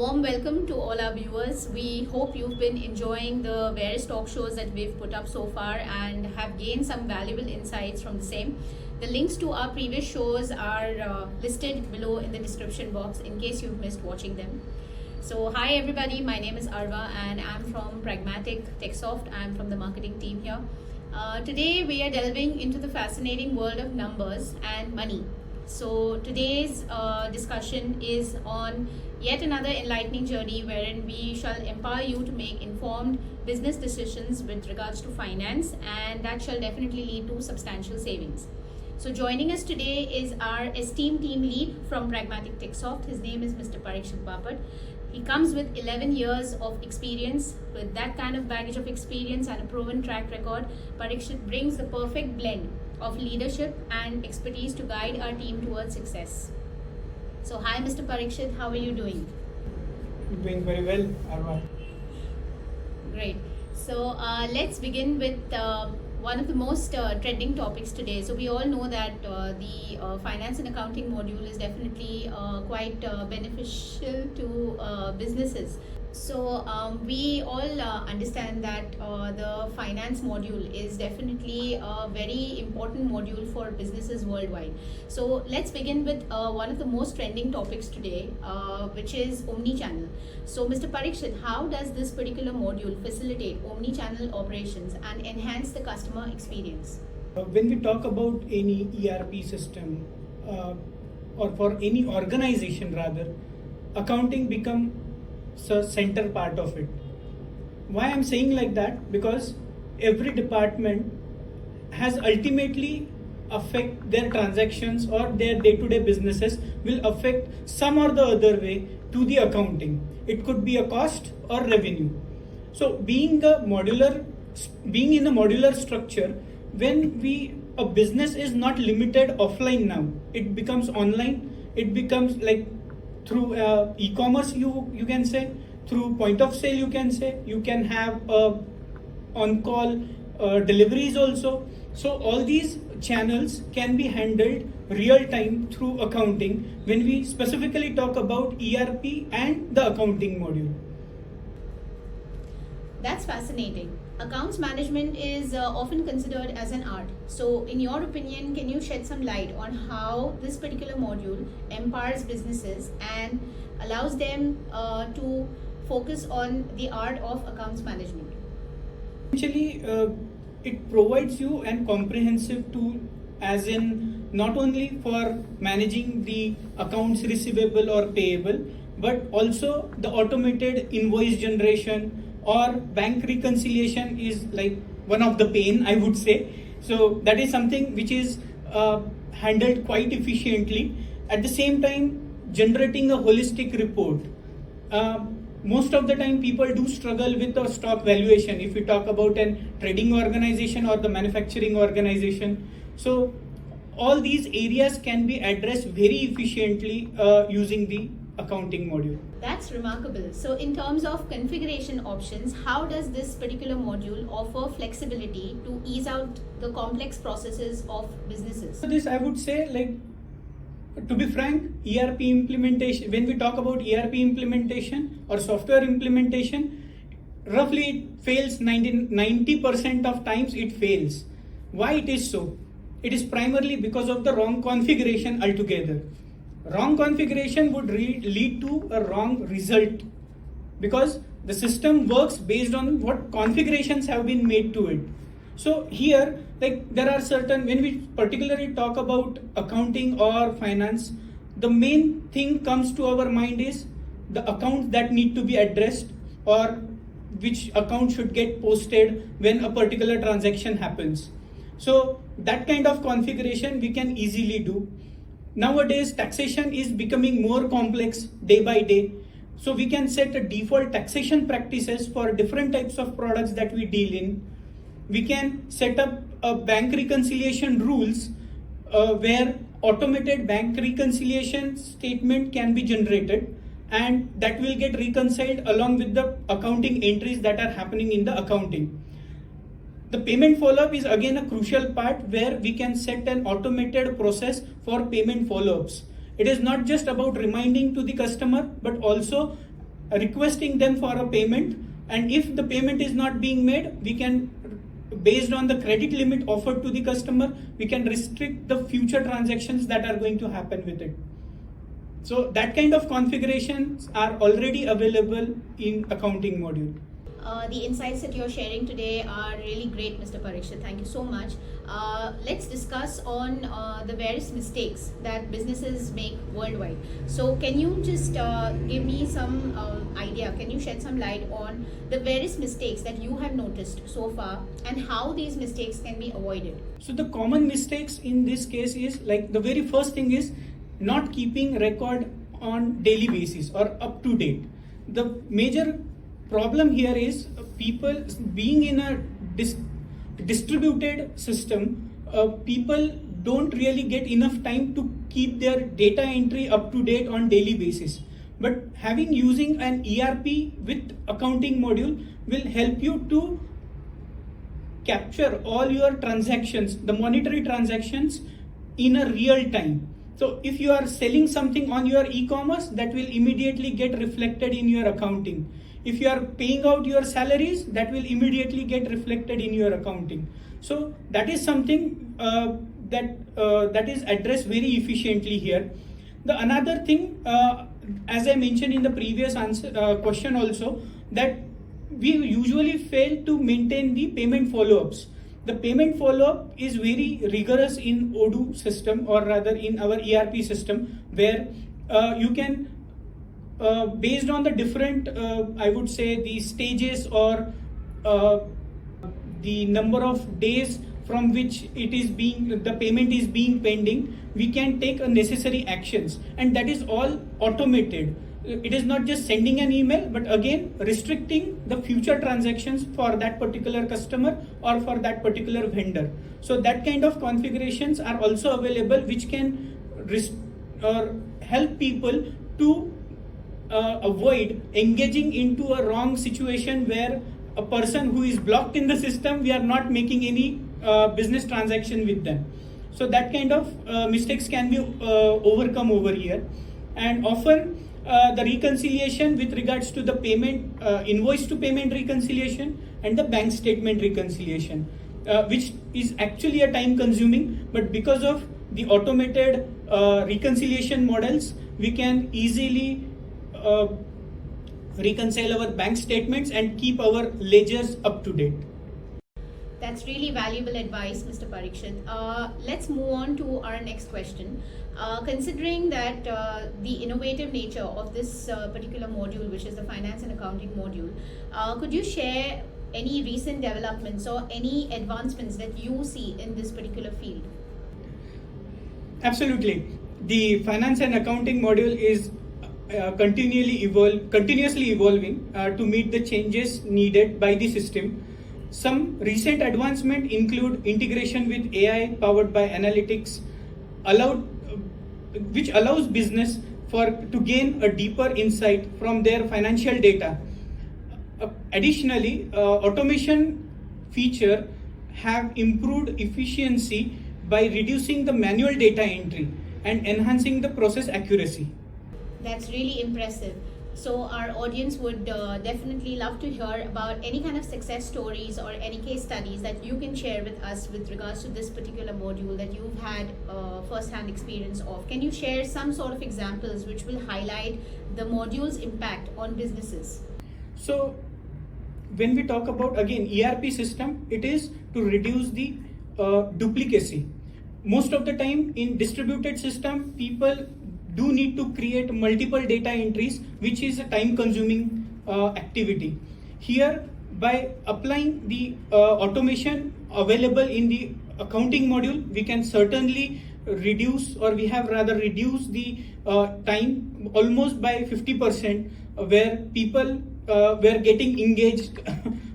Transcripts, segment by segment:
warm welcome to all our viewers. We hope you've been enjoying the various talk shows that we've put up so far and have gained some valuable insights from the same. The links to our previous shows are listed below in the description box in case you've missed watching them. So hi everybody, my name is Arva and I'm from Pragmatic Techsoft. I'm from the marketing team here. Today we are delving into the fascinating world of numbers and money. So today's discussion is on yet another enlightening journey wherein we shall empower you to make informed business decisions with regards to finance, and that shall definitely lead to substantial savings. So joining us today is our esteemed team lead from Pragmatic Techsoft. His name is Mr. Parikshit Bapat. He comes with 11 years of experience. With that kind of baggage of experience and a proven track record, Parikshit brings the perfect blend of leadership and expertise to guide our team towards success. So hi Mr. Parikshit, how are you doing? Doing very well, Arva. Great. So let's begin with one of the most trending topics today. So we all know that the Finance and Accounting module is definitely quite beneficial to businesses. So we all understand that the finance module is definitely a very important module for businesses worldwide. So let's begin with one of the most trending topics today, which is omni-channel. So Mr. Parikshit, how does this particular module facilitate omni-channel operations and enhance the customer experience? When we talk about any ERP system or for any organization rather, accounting becomes a center part of it. Why I'm saying like that? Because every department has ultimately affect their transactions or their day-to-day businesses will affect some or the other way to the accounting. It could be a cost or revenue. So being in a modular structure, when a business is not limited offline now, it becomes online. It becomes like through e-commerce, you can say, through point of sale, you can say, you can have on-call deliveries also. So all these channels can be handled real time through accounting when we specifically talk about ERP and the accounting module. That's fascinating. Accounts management is often considered as an art. So in your opinion, can you shed some light on how this particular module empowers businesses and allows them to focus on the art of accounts management? Essentially, it provides you a comprehensive tool, as in not only for managing the accounts receivable or payable, but also the automated invoice generation or bank reconciliation is like one of the pain, I would say. So that is something which is handled quite efficiently. At the same time, generating a holistic report. Most of the time people do struggle with the stock valuation if we talk about a trading organization or the manufacturing organization. So all these areas can be addressed very efficiently using the accounting module. That's remarkable. So in terms of configuration options, how does this particular module offer flexibility to ease out the complex processes of businesses? So this I would say, like, to be frank, ERP implementation, when we talk about ERP implementation or software implementation, roughly it fails 90% of times it fails. Why it is so? It is primarily because of the wrong configuration altogether. Wrong configuration would lead to a wrong result because the system works based on what configurations have been made to it. So here, like, there are certain, when we particularly talk about accounting or finance, the main thing comes to our mind is the accounts that need to be addressed or which account should get posted when a particular transaction happens. So that kind of configuration we can easily do. Nowadays, taxation is becoming more complex day by day. So we can set a default taxation practices for different types of products that we deal in. We can set up a bank reconciliation rules where automated bank reconciliation statement can be generated, and that will get reconciled along with the accounting entries that are happening in the accounting. The payment follow-up is again a crucial part where we can set an automated process for payment follow-ups. It is not just about reminding to the customer, but also requesting them for a payment, and if the payment is not being made, we can, based on the credit limit offered to the customer, we can restrict the future transactions that are going to happen with it. So that kind of configurations are already available in accounting module. The insights that you're sharing today are really great, Mr. Parikshit. Thank you so much. Let's discuss on the various mistakes that businesses make worldwide. So can you just give me some idea, can you shed some light on the various mistakes that you have noticed so far and how these mistakes can be avoided? So the common mistakes in this case is, like, the very first thing is not keeping record on daily basis or up to date. The major problem here is people being in a distributed system, people don't really get enough time to keep their data entry up to date on daily basis. But using an ERP with accounting module will help you to capture all your transactions, the monetary transactions, in a real time. So if you are selling something on your e-commerce, that will immediately get reflected in your accounting. If you are paying out your salaries, that will immediately get reflected in your accounting. So that is something that is addressed very efficiently here. The another thing, as I mentioned in the previous question also, that we usually fail to maintain the payment follow-ups. The payment follow-up is very rigorous in Odoo system, or rather in our ERP system, where you can, based on the different, I would say, the stages or the number of days from which the payment is being pending, we can take a necessary actions, and that is all automated. It is not just sending an email, but again restricting the future transactions for that particular customer or for that particular vendor. So that kind of configurations are also available, which can help people to avoid engaging into a wrong situation where a person who is blocked in the system, we are not making any business transaction with them. So that kind of mistakes can be overcome over here. And often the reconciliation with regards to the payment, invoice to payment reconciliation and the bank statement reconciliation, which is actually a time consuming, but because of the automated reconciliation models, we can easily reconcile our bank statements and keep our ledgers up to date. That's really valuable advice, Mr. Parikshit. Let's move on to our next question. Considering that the innovative nature of this particular module, which is the Finance and Accounting module, could you share any recent developments or any advancements that you see in this particular field? Absolutely. The Finance and Accounting module is continuously evolving to meet the changes needed by the system. Some recent advancements include integration with AI powered by analytics, which allows business to gain a deeper insight from their financial data. Additionally, automation feature have improved efficiency by reducing the manual data entry and enhancing the process accuracy. That's really impressive. So our audience would definitely love to hear about any kind of success stories or any case studies that you can share with us with regards to this particular module that you've had first-hand experience of. Can you share some sort of examples which will highlight the module's impact on businesses? So when we talk about, again, ERP system, it is to reduce the duplicacy. Most of the time in distributed system, people do need to create multiple data entries, which is a time consuming activity. Here, by applying the automation available in the accounting module, we can certainly reduce, or we have rather reduced the time almost by 50%, where people were getting engaged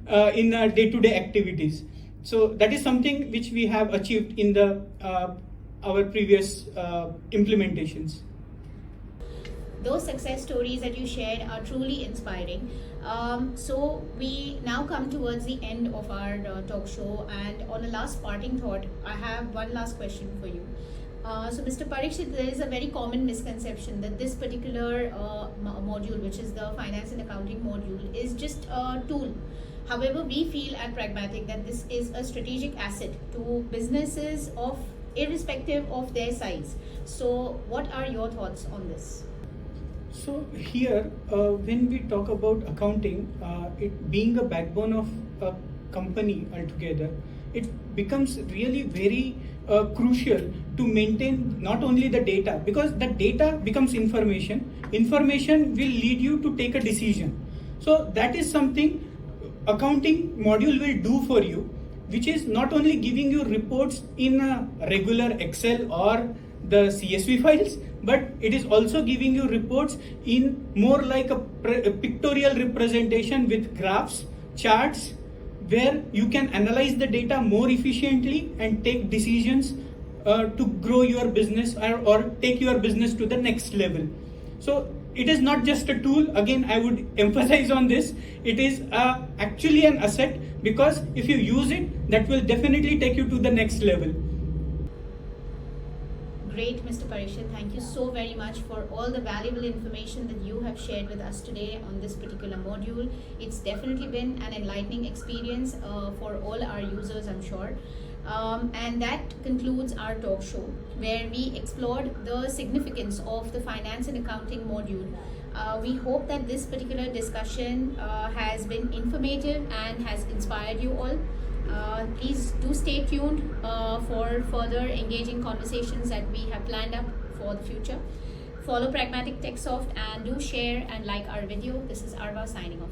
in day-to-day activities. So that is something which we have achieved in our previous implementations. Those success stories that you shared are truly inspiring. So we now come towards the end of our talk show, and on a last parting thought, I have one last question for you. So, Mr. Parikshit, there is a very common misconception that this particular module, which is the Finance and Accounting module, is just a tool. However, we feel at Pragmatic that this is a strategic asset to businesses of irrespective of their size. So, what are your thoughts on this? So here, when we talk about accounting, it being a backbone of a company altogether, it becomes really very crucial to maintain not only the data, because the data becomes information. Information will lead you to take a decision. So that is something accounting module will do for you, which is not only giving you reports in a regular Excel or the CSV files, but it is also giving you reports in more like a pictorial representation with graphs, charts, where you can analyze the data more efficiently and take decisions to grow your business or take your business to the next level. So it is not just a tool. Again, I would emphasize on this. It is actually an asset, because if you use it, that will definitely take you to the next level. Great, Mr. Parikshit. Thank you so very much for all the valuable information that you have shared with us today on this particular module. It's definitely been an enlightening experience for all our users, I'm sure. And that concludes our talk show, where we explored the significance of the Finance and Accounting module. We hope that this particular discussion has been informative and has inspired you all. Please do stay tuned for further engaging conversations that we have planned up for the future. Follow Pragmatic Techsoft and do share and like our video. This is Arva signing off.